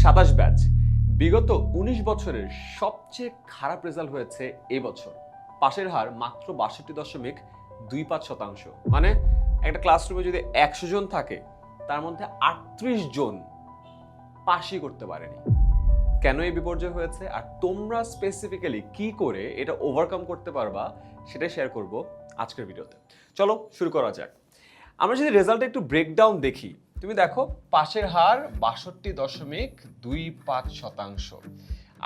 27 batch বিগত 19 বছরের সবচেয়ে খারাপ রেজাল্ট হয়েছে এবছর। পাশের হার মাত্র 62.25%। মানে একটা ক্লাসরুমে যদি 100 জন থাকে তার মধ্যে 38 জন পাশই করতে পারেনি। কেন এই বিপর্যয় হয়েছে আর তোমরা স্পেসিফিক্যালি কি করে এটা ওভারকাম করতে পারবা সেটা শেয়ার করব আজকের ভিডিওতে। চলো শুরু করা যাক। আমরা যদি রেজাল্টটা একটু ব্রেকডাউন দেখি, তুমি দেখো পাশের হার 62.25%।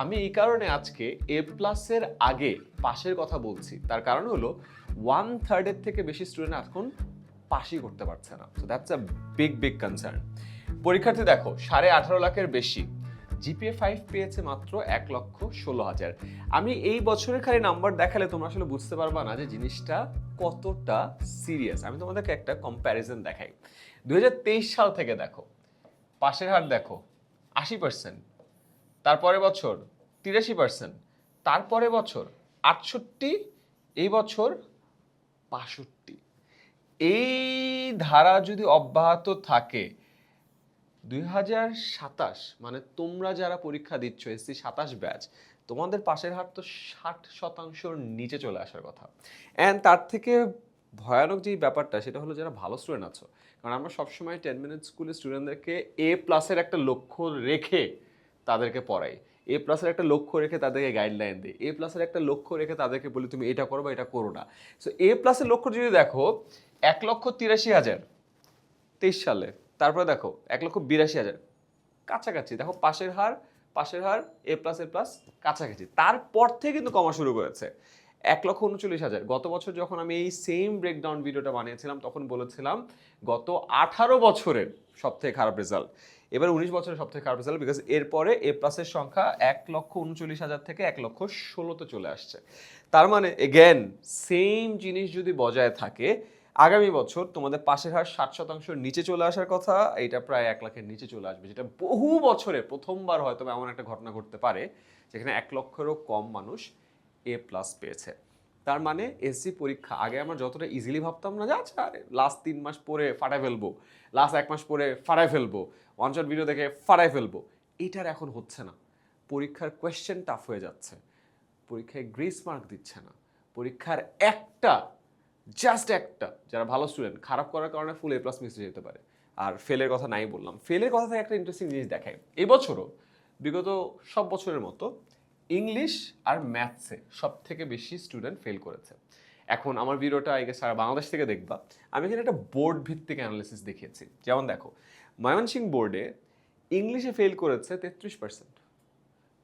আমি এই কারণে আজকে এ প্লাসের আগে পাশের কথা বলছি, তার কারণ হলো 1/3 থেকে বেশি স্টুডেন্ট এখন পাশই করতে পারছে না। So that's a big concern. পরীক্ষার্থী দেখো 18.5 লাখের বেশি, জিপিএ 5 পেয়েছে মাত্র 1,16,000। আমি এই বছরের খালি নাম্বার দেখালে তোমরা আসলে বুঝতে পারবা না যে জিনিসটা কতটা সিরিয়াস। আমি তোমাদেরকে একটা কম্প্যারিজন দেখাই। 2023 সাল থেকে দেখো পাশের হার দেখো 80%, তারপরে বছর 83%, তারপরে বছর 68, এই বছর 65। এই ধারা যদি অব্যাহত থাকে 2027 মানে তোমরা যারা পরীক্ষা দিচ্ছ এসসি 27 ব্যাচ, তোমাদের পাশের হার তো 60%-র নিচে চলে আসার কথা। অ্যান্ড তার থেকে ভয়ানক যে ব্যাপারটা সেটা হলো যারা ভালো স্টুডেন্ট আছো, কারণ আমরা সবসময় 10 মিনিট স্কুলের স্টুডেন্টদেরকে এ প্লাসের একটা লক্ষ্য রেখে তাদেরকে পড়াই, এ প্লাসের একটা লক্ষ্য রেখে তাদেরকে গাইডলাইন দিই, এ প্লাসের একটা লক্ষ্য রেখে তাদেরকে বলি তুমি এটা করো বা এটা করো না। সো এ প্লাসের লক্ষ্য যদি দেখো 1,83,000 23 সালে, তারপরে দেখো 1,82,000 কাছাকাছি। দেখো পাশের হার এ প্লাস কাছাকাছি। তারপর থেকে কিন্তু কমা শুরু করেছে 1,39,000। গত বছর যখন আমি এই সেম ব্রেকডাউন ভিডিওটা বানিয়েছিলাম তখন বলেছিলাম গত 18 বছরের সব থেকে খারাপ রেজাল্ট, এবার 19 বছরের সব থেকে খারাপ রেজাল্ট, বিকজ এরপরে এ প্লাসের সংখ্যা 1,39,000 থেকে 1,16,000 চলে আসছে। তার মানে এগেন সেম জিনিস যদি বজায় থাকে আগামী বছর তোমাদের পাশের হার 60%-র নিচে চলে আসার কথা, এটা প্রায় 1 লাখের নিচে চলে আসবে, যেটা বহু বছরে প্রথমবার হয়তো এমন একটা ঘটনা ঘটতে পারে যেখানে 1 লক্ষেরও কম মানুষ এ প্লাস পেয়েছে। তার মানে এসসি পরীক্ষা আগে আমরা যতটা ইজিলি ভাবতাম না যে আচ্ছা লাস্ট 3 মাস পরে ফাটায় ফেলবো, লাস্ট 1 মাস পরে ফাটায় ফেলবো, ওয়ান শট ভিডিও দেখে ফাটায় ফেলবো, এইটার এখন হচ্ছে না। পরীক্ষার কোয়েশ্চেন টাফ হয়ে যাচ্ছে, পরীক্ষায় গ্রেস মার্ক দিচ্ছে না, পরীক্ষার জাস্ট একটা যারা ভালো স্টুডেন্ট খারাপ করার কারণে ফুল এ প্লাস মিস যেতে পারে। আর ফেলের কথা নাই বললাম, ফেলের কথা থেকে একটা ইন্টারেস্টিং জিনিস দেখায় এবছরও বিগত সব বছরের মতো ইংলিশ আর ম্যাথসে সব থেকে বেশি স্টুডেন্ট ফেল করেছে। এখন আমার ভিডিওটা আগে সারা বাংলাদেশ থেকে দেখবা, আমি এখানে একটা বোর্ড ভিত্তিক অ্যানালিসিস দেখিয়েছি। যেমন দেখো ময়মনসিংহ বোর্ডে ইংলিশে ফেল করেছে 33%।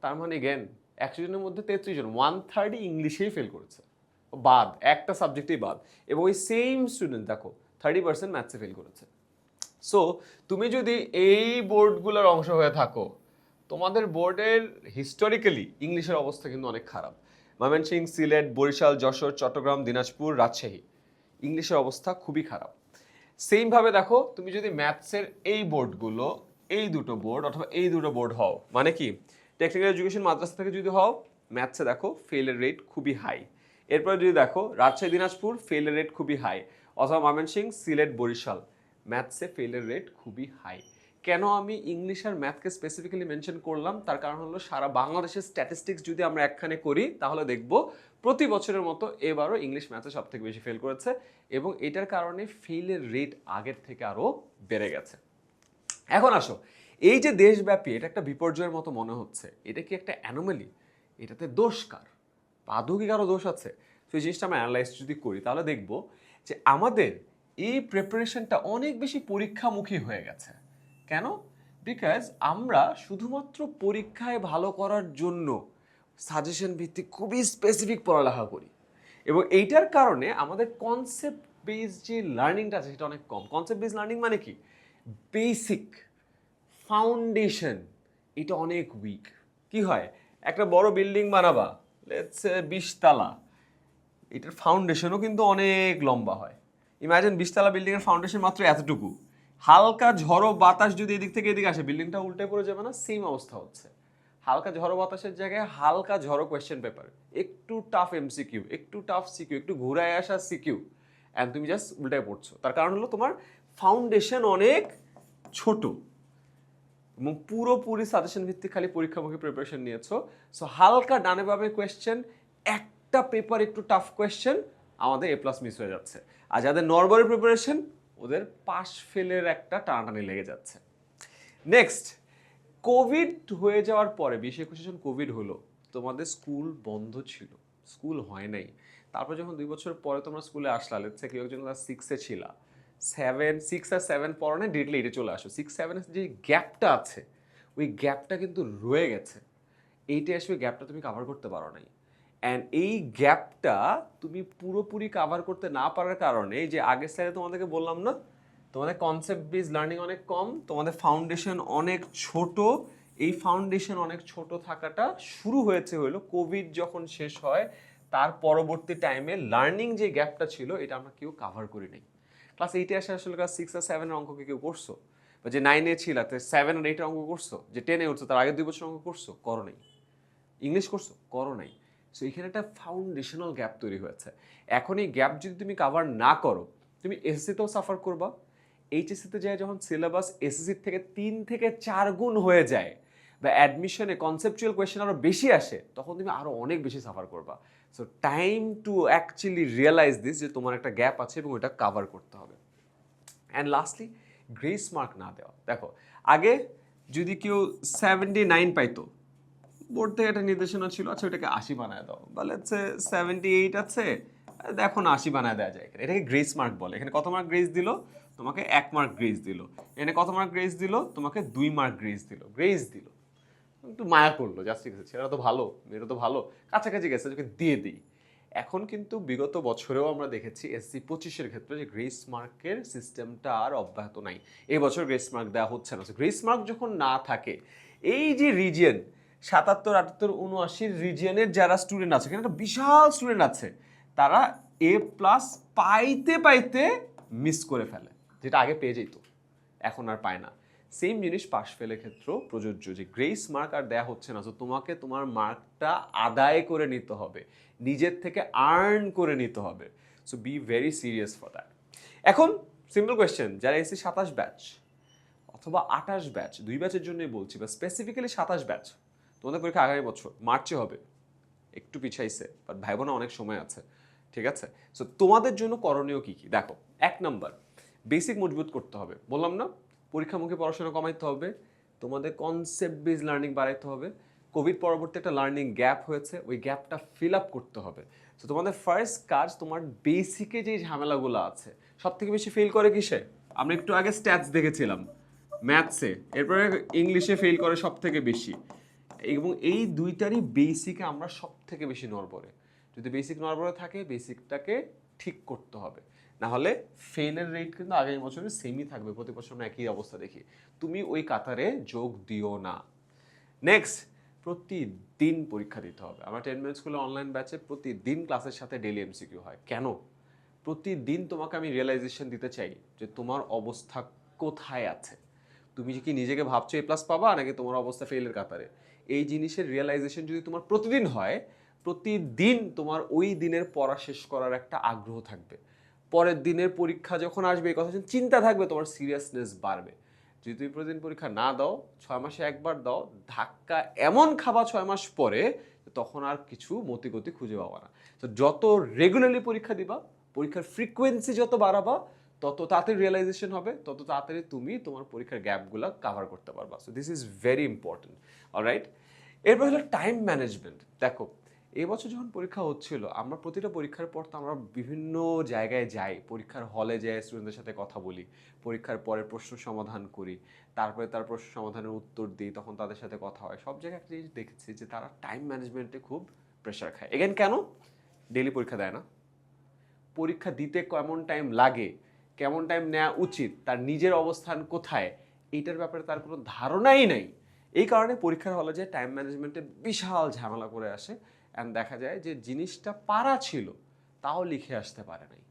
তার মানে জ্ঞান 100 জনের মধ্যে 33 জন, 1/3 ইংলিশেই ফেল করেছে, বাদ একটা সাবজেক্টেই বাদ। এবং ওই সেম স্টুডেন্ট দেখো 30% ম্যাথসে ফেল করেছে। সো তুমি যদি এই বোর্ডগুলোর অংশ হয়ে থাকো, তোমাদের বোর্ডের হিস্টোরিক্যালি ইংলিশের অবস্থা কিন্তু অনেক খারাপ। ময়মনসিংহ, সিলেট, বরিশাল, যশোর, চট্টগ্রাম, দিনাজপুর, রাজশাহী ইংলিশের অবস্থা খুবই খারাপ। সেমভাবে দেখো তুমি যদি ম্যাথসের এই বোর্ডগুলো, এই দুটো বোর্ড অথবা এই দুটো বোর্ড হও, মানে কি টেকনিক্যাল এডুকেশন মাদ্রাসা থেকে যদি হও, ম্যাথসে দেখো ফেলের রেট খুবই হাই। এরপরে যদি দেখো রাজশাহী, দিনাজপুর ফেলের রেট খুবই হাই, অথবা ময়মনসিংহ, সিলেট, বরিশাল ম্যাথসে ফেলের রেট খুবই হাই। কেন আমি ইংলিশ আর ম্যাথকে স্পেসিফিক্যালি মেনশন করলাম, তার কারণ হলো সারা বাংলাদেশের স্ট্যাটিস্টিক্স যদি আমরা একখানে করি তাহলে দেখব প্রতি বছরের মতো এবারও ইংলিশ ম্যাথে সব থেকে বেশি ফেল করেছে, এবং এটার কারণে ফেলের রেট আগের থেকে আরও বেড়ে গেছে। এখন আসো, এই যে দেশব্যাপী এটা একটা বিপর্যয়ের মতো মনে হচ্ছে, এটা কি একটা অ্যানোমালি? এটাতে দোষ কার? আদৌ কি কারো দোষ আছে? তো এই জিনিসটা আমরা অ্যানালাইজ যদি করি তাহলে দেখব যে আমাদের এই প্রিপারেশনটা অনেক বেশি পরীক্ষামুখী হয়ে গেছে। কেন? বিকজ আমরা শুধুমাত্র পরীক্ষায় ভালো করার জন্য সাজেশন ভিত্তিক খুবই স্পেসিফিক পড়ালেখা করি, এবং এইটার কারণে আমাদের কনসেপ্ট বেস যে লার্নিংটা আছে সেটা অনেক কম। কনসেপ্ট বেস লার্নিং মানে কি? বেসিক ফাউন্ডেশন এটা অনেক উইক। কি হয়, একটা বড় বিল্ডিং বানাবা, লেটস সে 20 তলা, এটার ফাউন্ডেশনও কিন্তু অনেক লম্বা হয়। ইমাজিন 20 তলা বিল্ডিংয়ের ফাউন্ডেশন মাত্র এতটুকু, হালকা ঝড়ো বাতাস যদি এদিক থেকে এদিকে আসে বিল্ডিংটা উল্টে পড়ে যাবে না? সেম অবস্থা হচ্ছে। হালকা ঝড়ো বাতাসের জায়গায় হালকা ঝড়ো কোয়েশ্চেন পেপার, একটু টাফ এমসিকিউ, একটু টাফ সিকিউ, একটু ঘুরায় আসা সিকিউ, অ্যান্ড তুমি জাস্ট উল্টায় পড়ছো। তার কারণ হলো তোমার ফাউন্ডেশন অনেক ছোট। এবং পুরোপুরি সাজেশন ভিত্তিক খালি পরীক্ষামুখী প্রিপারেশন নিয়েছো, সো হালকা ডানে বামে কোয়েশ্চেন, একটা পেপার একটু টাফ কোয়েশ্চেন, আমাদের এ প্লাস মিস হয়ে যাচ্ছে। আর যাদের নর্মাল প্রিপারেশন, ওদের পাস ফেলের একটা টানাটানি লেগে যাচ্ছে। নেক্সট, কোভিড হয়ে যাওয়ার পরে 2021 যখন কোভিড হলো, তোমাদের স্কুল বন্ধ ছিল, স্কুল হয় নাই। তারপর যখন 2 বছর পরে তোমরা স্কুলে আসলা, লেটস সে কেউ একজন ক্লাস 6-এ ছিলা, 6 আর 7 পড়ো না, ডিরেক্টলি এইটে চলে আসো। 6-7 যে গ্যাপটা আছে, ওই গ্যাপটা কিন্তু রয়ে গেছে। এইটে এসে ওই গ্যাপটা তুমি কাভার করতে পারো নাই। অ্যান্ড এই গ্যাপটা তুমি পুরোপুরি কাভার করতে না পারার কারণে, এই যে আগের স্লাইডে তোমাদেরকে বললাম না, তোমাদের কনসেপ্ট বেস লার্নিং অনেক কম, তোমাদের ফাউন্ডেশন অনেক ছোট। এই ফাউন্ডেশন অনেক ছোট থাকাটা শুরু হয়েছে হলো কোভিড যখন শেষ হয়, তার পরবর্তী টাইমে লার্নিং যে গ্যাপটা ছিল, এটা আমরা কেউ কাভার করি নাই। ক্লাস 8-এ আসে আসলে ক্লাস 6 আর 7-এর অঙ্ককে কেউ করছো? বা যে 9-এ ছিল, 7 আর 8-এর অঙ্ক করছো? যে 10-এ উঠছো তার আগের 2 বছর অঙ্ক করছো? করো নাই। ইংলিশ করছো? করো নাই। সো এখানে একটা ফাউন্ডেশনাল গ্যাপ তৈরি হয়েছে। এখন এই গ্যাপ যদি তুমি কাভার না করো, তুমি এসএসসিতেও সাফার করবা। এইচএসসিতে যায় যখন সিলেবাস এসএসসির থেকে 3 থেকে 4 গুণ হয়ে যায়, বা অ্যাডমিশনে কনসেপচুয়াল কোয়েশ্চেন আরও বেশি আসে, তখন তুমি আরও অনেক বেশি সাফার করবা। So time to actually realise this, যে তোমার একটা গ্যাপ আছে এবং ওটা কাভার করতে হবে। অ্যান্ড লাস্টলি, গ্রেস মার্ক না দেওয়া। দেখো, আগে যদি কেউ 79 পাইতো, বোর্ড থেকে একটা নির্দেশনা ছিল, আচ্ছা ওটাকে 80 বানায় দাও, বলে 78 আছে, দেখো না 80 বানায় দেওয়া যায়। এটাকে গ্রেস মার্ক বলে। এখানে কত মার্ক গ্রেস দিল? তোমাকে 1 মার্ক গ্রেস দিল। এখানে কত মার্ক গ্রেস দিল? তোমাকে 2 মার্ক গ্রেস দিল। গ্রেস দিল, একটু মায়া করলো, জাস্ট ঠিক আছে, ছেলেরা তো ভালো, মেয়েরা তো ভালো, কাছাকাছি গেছে, ওকে দিয়ে দিই। এখন কিন্তু বিগত বছরেও আমরা দেখেছি এসসি 25-এর ক্ষেত্রে যে গ্রেস মার্কের সিস্টেমটা আর অব্যাহত নাই। এই বছর গ্রেস মার্ক দেওয়া হচ্ছে না। গ্রেস মার্ক যখন না থাকে, এই যে রিজিয়ন 77, 78, 79 রিজিয়নের যারা স্টুডেন্ট আছে, এখানে একটা বিশাল স্টুডেন্ট আছে, তারা এ প্লাস পাইতে পাইতে মিস করে ফেলে, যেটা আগে পেয়ে যেত, এখন আর পায় না। সেম জিনিস পাশ ফেলের ক্ষেত্রেও প্রযোজ্য, যে গ্রেস মার্ক আর দেয়া হচ্ছে না, তো তোমাকে তোমার মার্কটা আদায় করে নিতে হবে, নিজের থেকে আর্ন করে নিতে হবে। So be very serious for that. এখন সিম্পল কোয়েশ্চেন, যারা এসি 27 ব্যাচ অথবা 28 ব্যাচ, 2 ব্যাচের জন্যই বলছি, বা স্পেসিফিক্যালি 27 ব্যাচ, তোমাদের পরীক্ষা আগামী বছর মার্চে হবে, একটু পিছাইছে, বাট ভাইবো না, অনেক সময় আছে, ঠিক আছে? সো তোমাদের জন্য করণীয় কি কি? দেখো, 1 নাম্বার, বেসিক মজবুত করতে হবে। বললাম না, পরীক্ষামুখী পড়াশোনা কমাইতে হবে, তোমাদের কনসেপ্ট বেস লার্নিং বাড়াইতে হবে। কোভিড পরবর্তী একটা লার্নিং গ্যাপ হয়েছে, ওই গ্যাপটা ফিল আপ করতে হবে। তো তোমাদের ফার্স্ট কাজ, তোমার বেসিকে যে ঝামেলাগুলো আছে, সব থেকে বেশি ফেল করে কিসে? আমরা একটু আগে স্ট্যাটস দেখেছিলাম, ম্যাথসে, এরপরে ইংলিশে ফেল করে সব থেকে বেশি। এবং এই দুইটারই বেসিকে আমরা সব থেকে বেশি নড়বড়ে। যদি বেসিক নড়বড়ে থাকে, বেসিকটাকে ঠিক করতে হবে, না হলে ফেলের রেট কিন্তু আগামী বছরে সেমই থাকবে, প্রতি বছর আমরা একই অবস্থা দেখি। তুমি ওই কাতারে যোগ দিও না। নেক্সট, প্রতিদিন পরীক্ষা দিতে হবে। আমরা 10 মিনিট স্কুলে অনলাইন ব্যাচে প্রতিদিন ক্লাসের সাথে ডেলি এমসিকিউ হয়। কেন? প্রতিদিন তোমাকে আমি রিয়েলাইজেশন দিতে চাই যে তোমার অবস্থা কোথায় আছে। তুমি কি নিজেকে ভাবছো এ প্লাস পাবা, নাকি তোমার অবস্থা ফেলের কাতারে? এই জিনিসের রিয়েলাইজেশন যদি তোমার প্রতিদিন হয়, প্রতিদিন তোমার ওই দিনের পড়া শেষ করার একটা আগ্রহ থাকবে। পরের দিনের পরীক্ষা যখন আসবে, এই কথা চিন্তা থাকবে, তোমার সিরিয়াসনেস বাড়বে। যদি তুমি প্রতিদিন পরীক্ষা না দাও, 6 মাসে একবার দাও, ধাক্কা এমন খাবা 6 মাস পরে, তখন আর কিছু মতিগতি খুঁজে পাবা না। তো যত রেগুলারলি পরীক্ষা দিবা, পরীক্ষার ফ্রিকোয়েন্সি যত বাড়াবা, তত তাড়াতাড়ি রিয়েলাইজেশন হবে, তত তাড়াতাড়ি তুমি তোমার পরীক্ষার গ্যাপগুলো কাভার করতে পারবা। So this is very important. Alright, এরপর হলো টাইম ম্যানেজমেন্ট। দেখো, এবছর যখন পরীক্ষা হচ্ছিল, আমরা প্রতিটা পরীক্ষার পর তো আমরা বিভিন্ন জায়গায় যাই, পরীক্ষার হলে যাই, স্টুডেন্টদের সাথে কথা বলি, পরীক্ষার পরে প্রশ্ন সমাধান করি, তারপরে তার প্রশ্ন সমাধানের উত্তর দিই, তখন তাদের সাথে কথা হয়। সব জায়গায় একটা জিনিস দেখেছি যে তারা টাইম ম্যানেজমেন্টে খুব প্রেশার খায়। এগেন কেন? ডেলি পরীক্ষা দেয় না, পরীক্ষা দিতে কেমন টাইম লাগে, কেমন টাইম নেওয়া উচিত, তার নিজের অবস্থান কোথায়, এইটার ব্যাপারে তার কোনো ধারণাই নাই। এই কারণে পরীক্ষার হলে যে টাইম ম্যানেজমেন্টে বিশাল ঝামেলা করে আসে, অ্যান্ড দেখা যায় যে জিনিসটা পারা ছিল, তাও লিখে আসতে পারে নাই।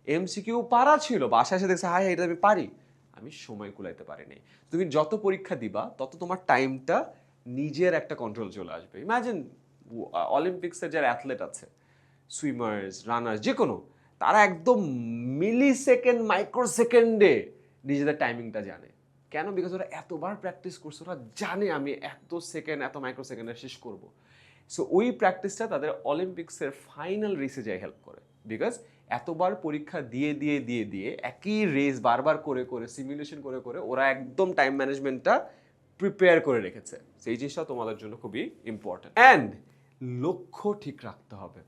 এমসিকিউ পারা ছিল, বাসায় এসে দেখছে হাই এটা আমি পারি, আমি সময় কুলাইতে পারি নাই। তুমি যত পরীক্ষা দিবা, তত তোমার টাইমটা নিজের একটা কন্ট্রোল চলে আসবে। ইমাজিন অলিম্পিক্সের যারা অ্যাথলেট আছে, সুইমার্স, রানার্স, যে কোনো, তারা একদম মিলি সেকেন্ড, মাইক্রো সেকেন্ডে নিজেদের টাইমিংটা জানে। কেন? বিকজ ওরা এতবার প্র্যাকটিস করছে, ওরা জানে আমি এত সেকেন্ড এত মাইক্রো সেকেন্ডে শেষ করব। সো ওই প্র্যাকটিসটা তাদের অলিম্পিক্সের ফাইনাল রেসে যায় হেল্প করে। বিকজ এতবার পরীক্ষা দিয়ে দিয়ে দিয়ে দিয়ে একই রেস বারবার করে করে সিমুলেশন করে করে ওরা একদম টাইম ম্যানেজমেন্টটা প্রিপেয়ার করে রেখেছে। সেই জিনিসটা তোমাদের জন্য খুবই ইম্পর্ট্যান্ট। অ্যান্ড লক্ষ্য ঠিক রাখতে হবে।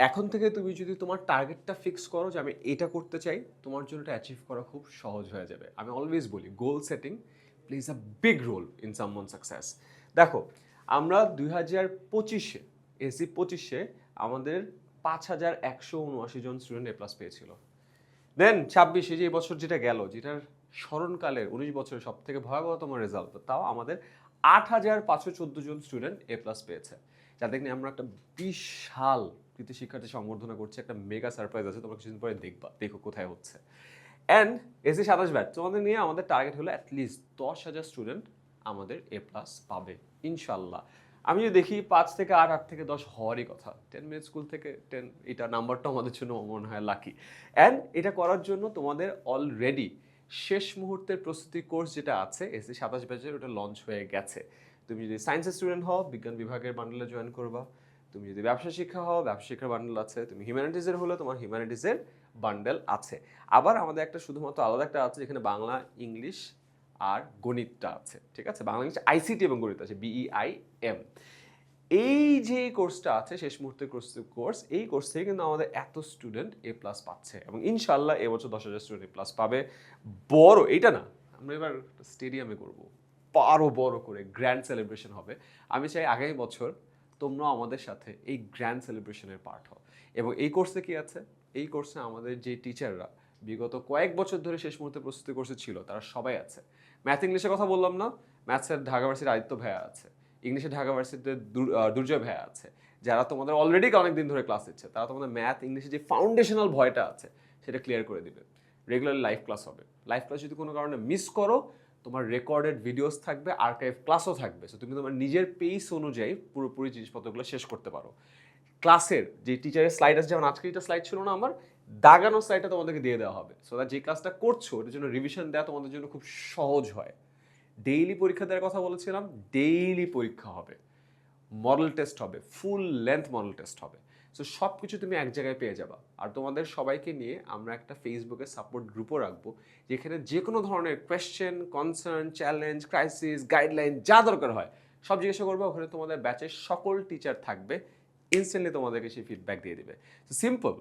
এখন থেকে তুমি যদি তোমার টার্গেটটা ফিক্স করো যে আমি এটা করতে চাই, তোমার জন্য এটা অ্যাচিভ করা খুব সহজ হয়ে যাবে। আমি অলওয়েজ বলি goal setting plays a big role in someone success. দেখো আমরা 2025-এ এসি 25-এ আমাদের 5179 জন স্টুডেন্ট A+ পেয়েছিল। দেন 26-এ যে বছর যেটা গেল, যেটার স্মরণকালের 19 বছরের সব থেকে ভয়াবহতম রেজাল্ট, তাও আমাদের 8514 জন স্টুডেন্ট A+ পেয়েছে। যাদের নিয়ে আমরা একটা বিশাল কৃতি শিক্ষার্থী সংবর্ধনা করছি, একটা মেগা সারপ্রাইজ আছে, তোমরা কিছুদিন পরে দেখবা, দেখো কোথায় হচ্ছে। অ্যান্ড এসি 27 ব্যাচ তোমাদের নিয়ে আমাদের টার্গেট হলো অ্যাটলিস্ট 10,000 স্টুডেন্ট আমাদের A+ পাবে ইনশাল্লাহ। আমি যদি দেখি 5 থেকে 8, 8 থেকে 10 হওয়ারই কথা। 10 মিনিট স্কুল থেকে 10, এটা নাম্বারটা আমাদের জন্য মনে হয় লাকি। অ্যান্ড এটা করার জন্য তোমাদের অলরেডি শেষ মুহূর্তের প্রস্তুতি কোর্স যেটা আছে এসি 27 ব্যাচের, ওটা লঞ্চ হয়ে গেছে। তুমি যদি সায়েন্সের স্টুডেন্ট হও, বিজ্ঞান বিভাগের বান্ডেলে জয়েন করবা। তুমি যদি ব্যবসা শিক্ষা হও, ব্যবসা শিক্ষার বান্ডেল আছে। তুমি হিউম্যানিটিজের হলে তোমার হিউম্যানিটিজের বান্ডেল আছে। আবার আমাদের একটা শুধুমাত্র আলাদা একটা আছে, যেখানে বাংলা, ইংলিশ আর গণিতটা আছে। ঠিক আছে, বাংলা, ইংলিশ, আইসিটি এবং গণিত আছে, BEIM। এই যে কোর্সটা আছে শেষ মুহূর্তের কোর্স, এই কোর্স থেকে কিন্তু আমাদের এত স্টুডেন্ট A+ পাচ্ছে এবং ইনশাল্লাহ এবছর 10,000 স্টুডেন্ট A+ পাবে। বড় এইটা না, আমরা এবার স্টেডিয়ামে করব, আরও বড় করে গ্র্যান্ড সেলিব্রেশন হবে। আমি চাই আগামী বছর তোমরা আমাদের সাথে এই গ্র্যান্ড সেলিব্রেশনের পার্ট হও। এবং এই কোর্সে কি আছে? এই কোর্সে আমাদের যে টিচাররা বিগত কয়েক বছর ধরে শেষ মুহূর্তে প্রস্তুতি কোর্সে ছিল, তারা সবাই আছে। ম্যাথ ইংলিশের কথা বললাম না, ম্যাথসের ঢাকা ভার্সিটির আদিত্য ভাইয়া আছে, ইংলিশে ঢাকা ভার্সিটিতে দুর্জয় ভাইয়া আছে, যারা তোমাদের অলরেডি অনেক দিন ধরে ক্লাস দিচ্ছে। তারা তোমাদের ম্যাথ ইংলিশে যে ফাউন্ডেশনাল ভয়টা আছে সেটা ক্লিয়ার করে দিবে। রেগুলার লাইভ ক্লাস হবে। লাইভ ক্লাস যদি কোনো কারণে মিস করো, তোমার রেকর্ডেড ভিডিওস থাকবে, আর্কাইভ ক্লাসও থাকবে। সো তুমি তোমার নিজের পেস অনুযায়ী পুরোপুরি জিনিসপত্রগুলো শেষ করতে পারো। ক্লাসের যে টিচারের স্লাইড আছে, যেমন আজকে এটা স্লাইড ছিল না আমার, দাগানো স্লাইডটা তোমাদেরকে দিয়ে দেওয়া হবে। সো দ্যাট যে ক্লাসটা করছো এটার জন্য রিভিশন দেওয়া তোমাদের জন্য খুব সহজ হয়। ডেইলি পরীক্ষা দেওয়ার কথা বলেছিলাম, ডেইলি পরীক্ষা হবে, মডেল টেস্ট হবে, ফুল লেন্থ মডেল টেস্ট হবে। সো সব কিছু তুমি এক জায়গায় পেয়ে যাবা। আর তোমাদের সবাইকে নিয়ে আমরা একটা ফেসবুকে সাপোর্ট গ্রুপও রাখবো, যেখানে যে কোনো ধরনের question, concern, challenge, crisis, guideline যা দরকার হয় সব জিজ্ঞাসা করবে। ওখানে তোমাদের ব্যাচের সকল টিচার থাকবে, ইনস্ট্যান্টলি তোমাদেরকে সেই ফিডব্যাক দিয়ে দেবে। তো সিম্পল,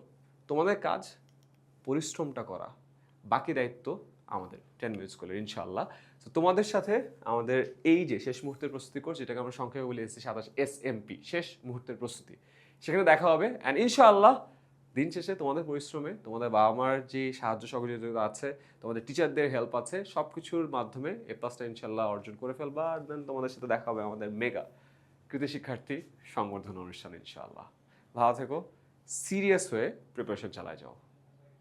তোমাদের কাজ পরিশ্রমটা করা, বাকি দায়িত্ব আমাদের 10 মিনিট স্কুলের ইনশাল্লাহ। তো তোমাদের সাথে আমাদের এই যে শেষ মুহূর্তের প্রস্তুতি কোর্স, যেটাকে আমরা সংক্ষেপে বলি এসি 27 SMP, শেষ মুহূর্তের প্রস্তুতি, সেখানে দেখা হবে। অ্যান্ড ইনশাআল্লাহ দিন শেষে তোমাদের পরিশ্রমে, তোমাদের বাবা মার যে সাহায্য সহযোগিতা আছে, তোমাদের টিচারদের হেল্প আছে, সব কিছুর মাধ্যমে A+টা ইনশাল্লাহ অর্জন করে ফেলবা। আর দেন তোমাদের সাথে দেখা হবে আমাদের মেগা কৃতি শিক্ষার্থী সংবর্ধনা অনুষ্ঠান ইনশাআল্লাহ। ভালো থেকো, সিরিয়াস হয়ে প্রিপারেশন চালায় যাও।